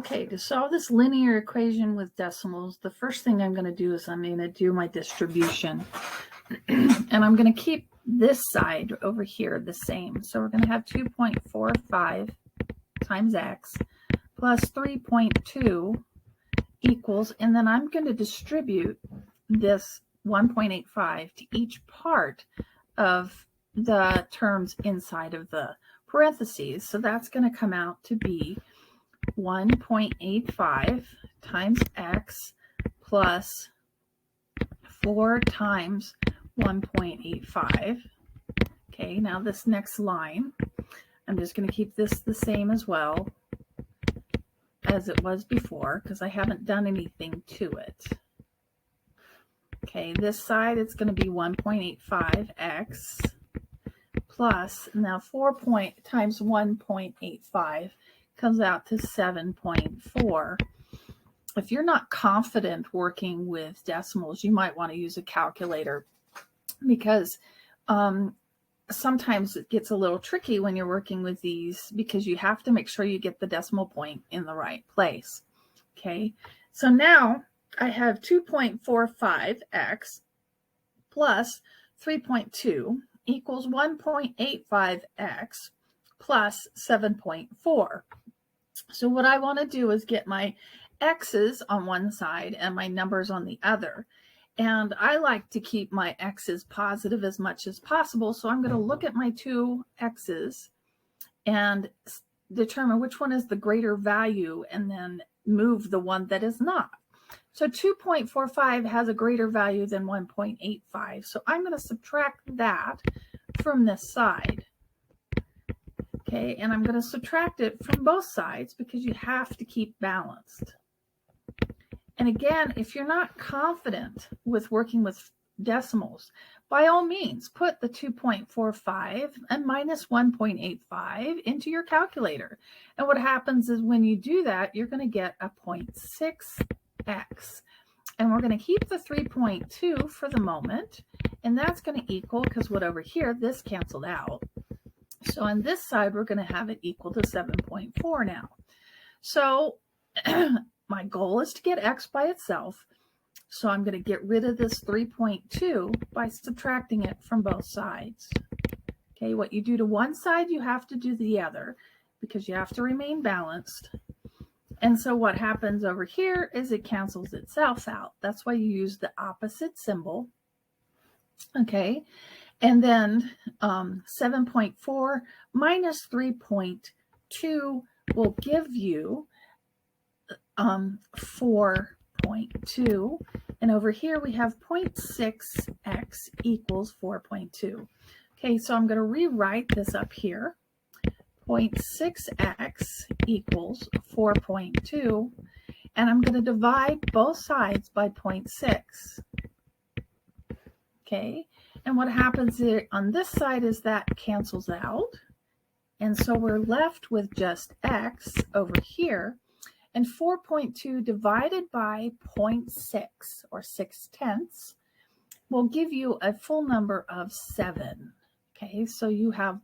Okay, to solve this linear equation with decimals, the first thing I'm going to do is I'm going to do my distribution. And I'm going to keep this side over here the same. So we're going to have 2.45 times x plus 3.2 equals, and then I'm going to distribute this 1.85 to each part of the terms inside of the parentheses. So that's going to come out to be 1.85 times x plus 4 times 1.85. Okay, now this next line, I'm just going to keep this the same as well as it was before because I haven't done anything to it. Okay, this side it's going to be 1.85x plus, now 4 times 1.85 comes out to 7.4. If you're not confident working with decimals, you might want to use a calculator because sometimes it gets a little tricky when you're working with these because you have to make sure you get the decimal point in the right place. Okay, so now I have 2.45x plus 3.2 equals 1.85x plus 7.4. So what I want to do is get my x's on one side and my numbers on the other. And I like to keep my x's positive as much as possible. So I'm going to look at my two x's and determine which one is the greater value and then move the one that is not. So 2.45 has a greater value than 1.85. So I'm going to subtract that from this side. Okay, and I'm going to subtract it from both sides because you have to keep balanced. And again, if you're not confident with working with decimals, by all means, put the 2.45 and minus 1.85 into your calculator. And what happens is when you do that, you're going to get a 0.6x. And we're going to keep the 3.2 for the moment. And that's going to equal, because what over here, this canceled out. So on this side, we're going to have it equal to 7.4 now. So my goal is to get x by itself. So I'm going to get rid of this 3.2 by subtracting it from both sides. Okay, what you do to one side, you have to do the other because you have to remain balanced. And so what happens over here is it cancels itself out. That's why you use the opposite symbol. Okay, and then 7.4 minus 3.2 will give you 4.2. And over here we have 0.6x equals 4.2. Okay, so I'm going to rewrite this up here. 0.6x equals 4.2. And I'm going to divide both sides by 0.6. Okay, and what happens here on this side is that cancels out. And so we're left with just x over here. And 4.2 divided by 0.6, or 6/10, will give you a full number of 7. Okay, so you have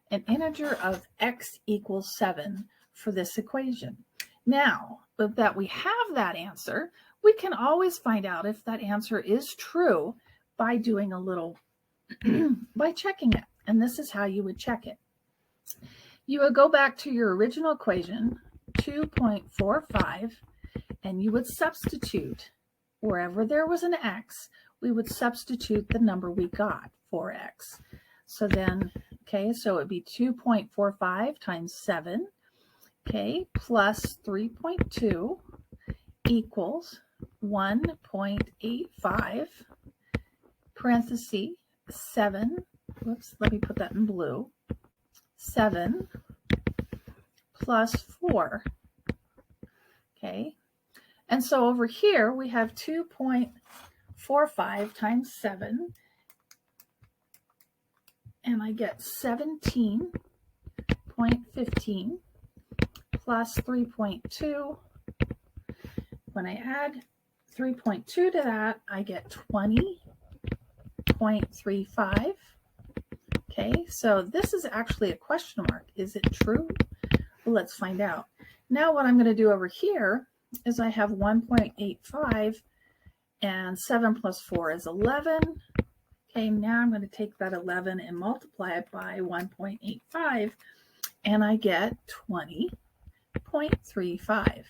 an integer of x equals 7 for this equation. Now, that we have that answer, we can always find out if that answer is true by doing a little, by checking it. And this is how you would check it. You would go back to your original equation, 2.45, and you would substitute wherever there was an x, we would substitute the number we got, 4x. So then, okay, so it would be 2.45 times 7, okay, plus 3.2 equals 1.85, parenthesis, 7, whoops, let me put that in blue, 7 plus 4. Okay, and so over here we have 2.45 times 7, and I get 17.15 plus 3.2. When I add 3.2 to that, I get 20.35. Okay, so this is actually a question mark. Is it true? Well, let's find out. Now what I'm going to do over here is I have 1.85 and 7 plus 4 is 11. Okay, now I'm going to take that 11 and multiply it by 1.85 and I get 20.35.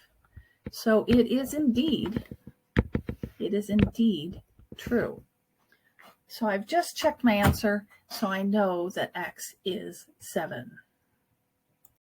So it is indeed true. So I've just checked my answer, so I know that x is 7.